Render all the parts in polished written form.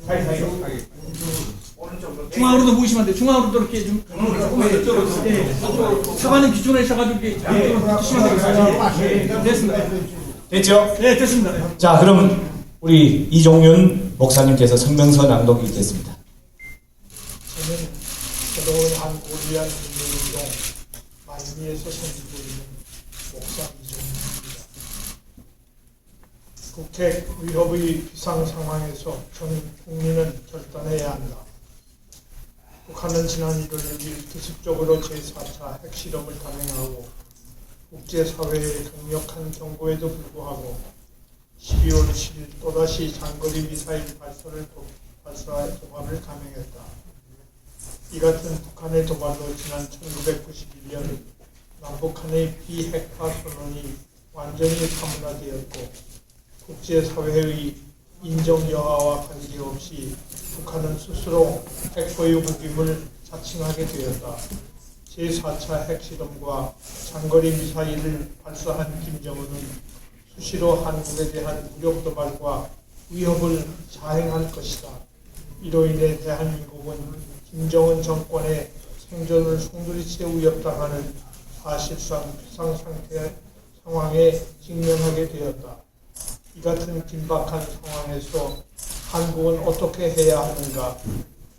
사이사이로. 중앙으로도 모이시면 안 돼. 중앙으로도 이렇게 좀 사관님 기존에 있어가지고 이렇게 붙이시면 되겠습니다. 됐습니다. 됐죠? 네, 됐습니다. 자, 그럼 우리 이종윤 목사님께서 성명서 낭독이 있겠습니다. 저는 새로운 한국을 위한 인민운동 만리에서 섬기고 있는 목사 이종윤입니다. 북핵 위협의 비상 상황에서 전 국민은 결단해야 한다. 북한은 지난 1월 6일 기습적으로 제4차 핵실험을 단행하고 국제사회의 강력한 경고에도 불구하고 12월 10일 또다시 장거리 미사일 발사의 도발을 감행했다. 이 같은 북한의 도발로 지난 1991년 남북한의 비핵화 선언이 완전히 사문화되었고 국제사회의 인정 여하와 관계없이 북한은 스스로 핵보유 국임을 자칭하게 되었다. 제4차 핵실험과 장거리 미사일을 발사한 김정은은 수시로 한국에 대한 무력 도발과 위협을 자행할 것이다. 이로 인해 대한민국은 김정은 정권의 생존을 송두리째 위협당하는 사실상 비상 상황에 직면하게 되었다. 이 같은 긴박한 상황에서 한국은 어떻게 해야 하는가?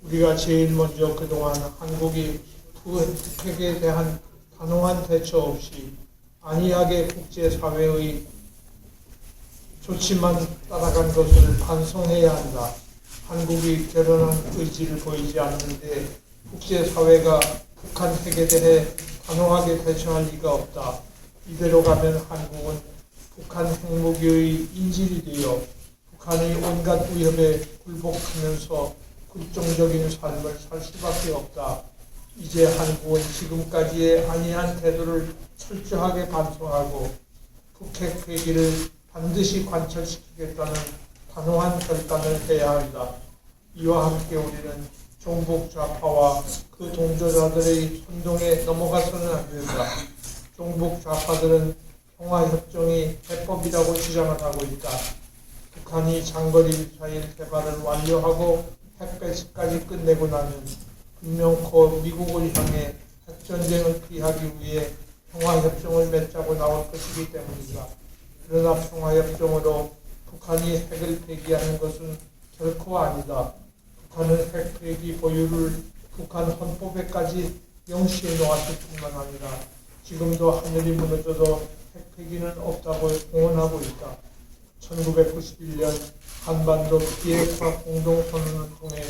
우리가 제일 먼저 그동안 한국이 북핵에 대한 단호한 대처 없이 안이하게 국제사회의 조치만 따라간 것을 반성해야 한다. 한국이 결연한 의지를 보이지 않는데 국제사회가 북한 핵에 대해 단호하게 대처할 리가 없다. 이대로 가면 한국은 북한 핵무기의 인질이 되어 북한의 온갖 위협에 굴복하면서 굴종적인 삶을 살 수밖에 없다. 이제 한국은 지금까지의 안이한 태도를 철저하게 반성하고 북핵 회기를 반드시 관철시키겠다는 단호한 결단을 해야 한다. 이와 함께 우리는 종북 좌파와 그 동조자들의 선동에 넘어가서는 안 된다. 종북 좌파들은 평화협정이 해법이라고 주장을 하고 있다. 북한이 장거리 미사일 개발을 완료하고 핵배치까지 끝내고 나면 분명코 미국을 향해 핵전쟁을 피하기 위해 평화협정을 맺자고 나올 것이기 때문이다. 그러나 평화협정으로 북한이 핵을 폐기하는 것은 결코 아니다. 북한은 핵 폐기 보유를 북한 헌법에까지 명시해 놓았을 뿐만 아니라 지금도 하늘이 무너져도 핵 폐기는 없다고 공언하고 있다. 1991년 한반도 비핵화 공동선언을 통해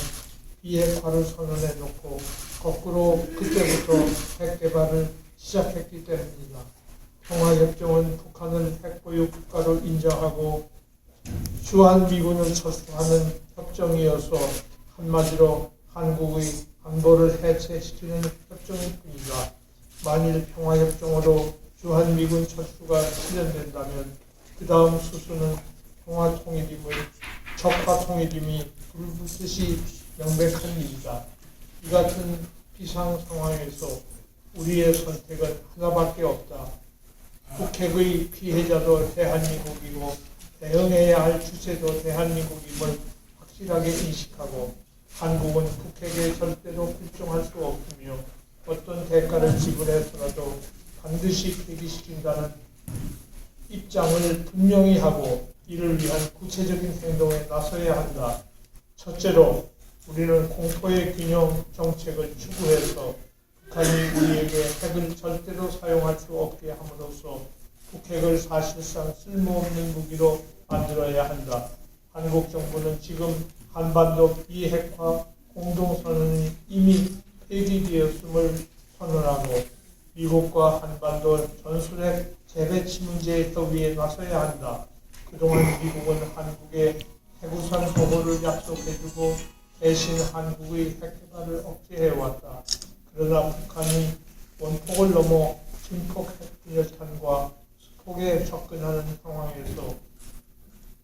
비핵화를 선언해 놓고 거꾸로 그때부터 핵 개발을 시작했기 때문이다. 평화협정은 북한을 핵보유 국가로 인정하고 주한미군을 철수하는 협정이어서 한마디로 한국의 안보를 해체시키는 협정일 뿐이다. 만일 평화협정으로 주한미군 철수가 실현된다면 그 다음 수순은 평화통일임을 적화통일임이 불붙듯이 명백한 일이다. 이 같은 비상 상황에서 우리의 선택은 하나밖에 없다. 북핵의 피해자도 대한민국이고 대응해야 할 주체도 대한민국임을 확실하게 인식하고 한국은 북핵에 절대로 굴종할 수 없으며 어떤 대가를 지불해서라도 반드시 폐기시킨다는 입장을 분명히 하고 이를 위한 구체적인 행동에 나서야 한다. 첫째로 우리는 공포의 균형 정책을 추구해서 북한이 우리에게 핵을 절대로 사용할 수 없게 함으로써 북핵을 사실상 쓸모없는 무기로 만들어야 한다. 한국 정부는 지금 한반도 비핵화 공동선언이 이미 폐기되었음을 선언하고 미국과 한반도 전술핵 재배치 문제의 협의에 나서야 한다. 그동안 미국은 한국의 핵우산 보호를 약속해주고 대신 한국의 핵개발을 억제해왔다. 그러나 북한이 원폭을 넘어 증폭 핵분열탄과 수폭에 접근하는 상황에서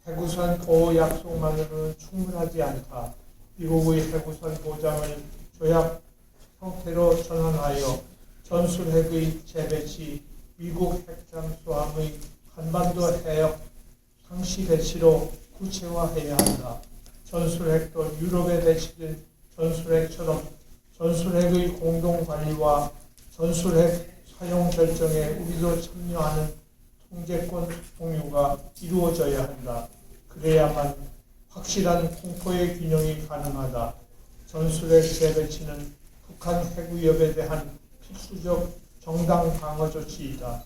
핵우산 보호 약속만으로는 충분하지 않다. 미국의 핵우산 보장을 조약 형태로 전환하여 전술핵의 재배치, 미국 핵잠수함의 한반도 해역 상시 배치로 구체화해야 한다. 전술핵도 유럽에 배치된 전술핵처럼 전술핵의 공동관리와 전술핵 사용 결정에 우리도 참여하는 통제권 공유가 이루어져야 한다. 그래야만 확실한 공포의 균형이 가능하다. 전술핵 재배치는 북한 핵 위협에 대한 필수적 정당 방어 조치이다.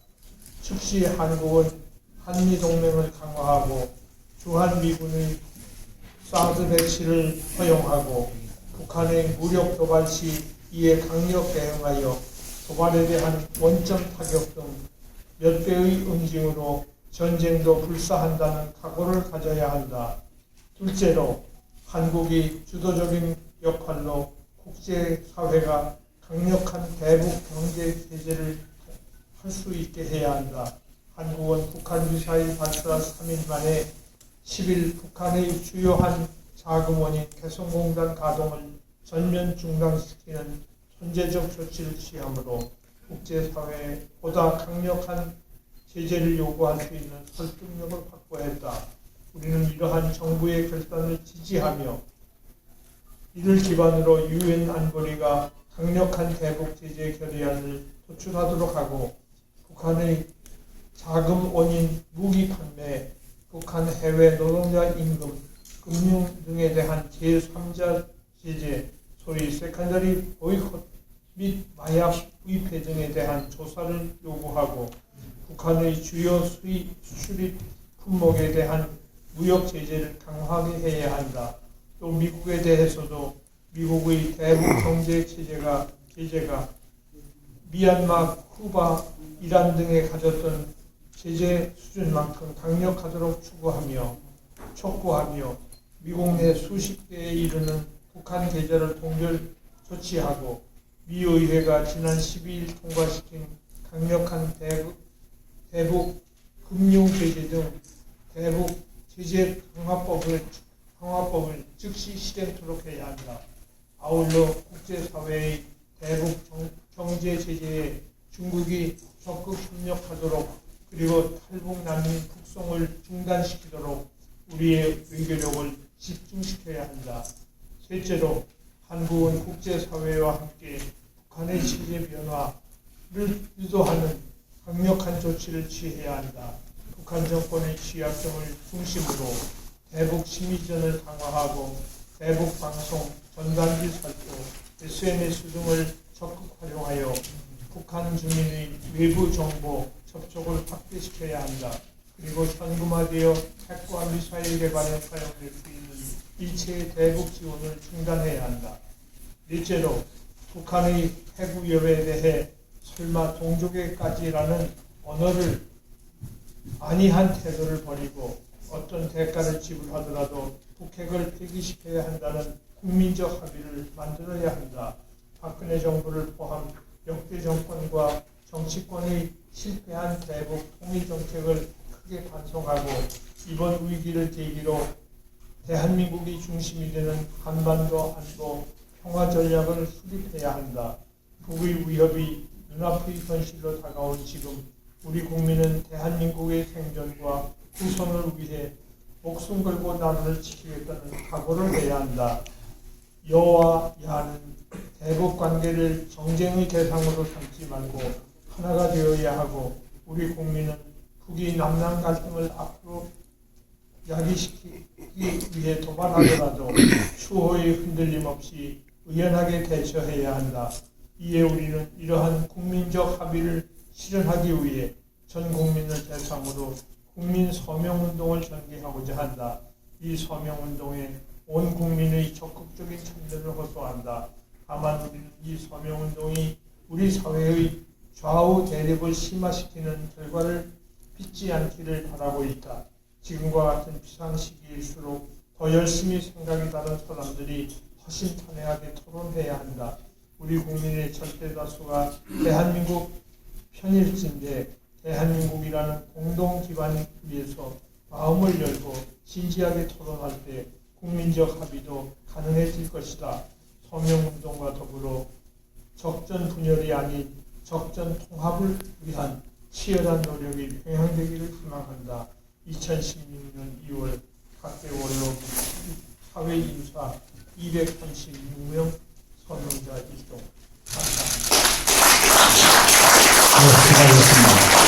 즉시 한국은 한미동맹을 강화하고 주한미군의 사드 배치를 허용하고 북한의 무력 도발 시 이에 강력 대응하여 도발에 대한 원점 타격 등 몇 배의 응징으로 전쟁도 불사한다는 각오를 가져야 한다. 둘째로 한국이 주도적인 역할로 국제사회가 강력한 대북 경제 제재를 할 수 있게 해야 한다. 한국은 북한 미사일 발사 3일 만에 10일 북한의 주요한 자금원인 개성공단 가동을 전면 중단시키는 선제적 조치를 취하므로 국제사회에 보다 강력한 제재를 요구할 수 있는 설득력을 확보했다. 우리는 이러한 정부의 결단을 지지하며 이를 기반으로 유엔 안보리가 강력한 대북 제재 결의안을 도출하도록 하고 북한의 자금 원인 무기 판매, 북한 해외 노동자 임금, 금융 등에 대한 제3자 제재, 소위 세컨더리 보이콧 및 마약 위패 등에 대한 조사를 요구하고 북한의 주요 수출입 품목에 대한 무역 제재를 강화하게 해야 한다. 또 미국에 대해서도 미국의 대북 경제 제재가 미얀마, 쿠바, 이란 등에 가졌던 제재 수준만큼 강력하도록 촉구하며 미국 내 수십 개에 이르는 북한 계좌를 동결 조치하고 미 의회가 지난 12일 통과시킨 강력한 대북 금융 제재 등 대북 제재 강화법을 즉시 실행토록 해야 한다. 아울러 국제사회의 대북 경제 제재에 중국이 적극 협력하도록 그리고 탈북 난민 북송을 중단시키도록 우리의 외교력을 집중시켜야 한다. 셋째로 한국은 국제사회와 함께 북한의 체제 변화를 유도하는 강력한 조치를 취해야 한다. 북한 정권의 취약점을 중심으로 대북 심리전을 강화하고 대북 방송, 전단지 살포, SNS 등을 적극 활용하여 북한 주민의 외부 정보 접촉을 확대시켜야 한다. 그리고 현금화되어 핵과 미사일 개발에 사용될 수 있는 일체의 대북 지원을 중단해야 한다. 넷째로 북한의 핵 위협에 대해 설마 동족에까지라는 언어를 안이한 태도를 버리고 어떤 대가를 지불하더라도 북핵을 폐기시켜야 한다는 국민적 합의를 만들어야 한다. 박근혜 정부를 포함 역대 정권과 정치권의 실패한 대북 통일 정책을 크게 반성하고 이번 위기를 계기로 대한민국이 중심이 되는 한반도 안보 평화 전략을 수립해야 한다. 북의 위협이 눈앞의 현실로 다가온 지금 우리 국민은 대한민국의 생존과 후손을 위해 목숨 걸고 나라를 지키겠다는 각오를 해야 한다. 여와 야는 대북 관계를 정쟁의 대상으로 삼지 말고 하나가 되어야 하고 우리 국민은 북이 남남 갈등을 앞으로 야기시키기 위해 도발하더라도 추호의 흔들림 없이 의연하게 대처해야 한다. 이에 우리는 이러한 국민적 합의를 실현하기 위해 전 국민을 대상으로 국민 서명운동을 전개하고자 한다. 이 서명운동에 온 국민의 적극적인 참여를 호소한다. 다만 우리는 이 서명운동이 우리 사회의 좌우 대립을 심화시키는 결과를 빚지 않기를 바라고 있다. 지금과 같은 비상시기일수록 더 열심히 생각이 다른 사람들이 허심탄회하게 토론해야 한다. 우리 국민의 절대 다수가 대한민국 편일진데 대한민국이라는 공동 기반을 위해서 마음을 열고 진지하게 토론할 때 국민적 합의도 가능해질 것이다. 서명운동과 더불어 적전 분열이 아닌 적전 통합을 위한 치열한 노력이 병행되기를 희망한다. 2016년 2월 각계 원로 사회인사 236명, 선정자 1종. 감사합니다. 네, 수고하셨습니다.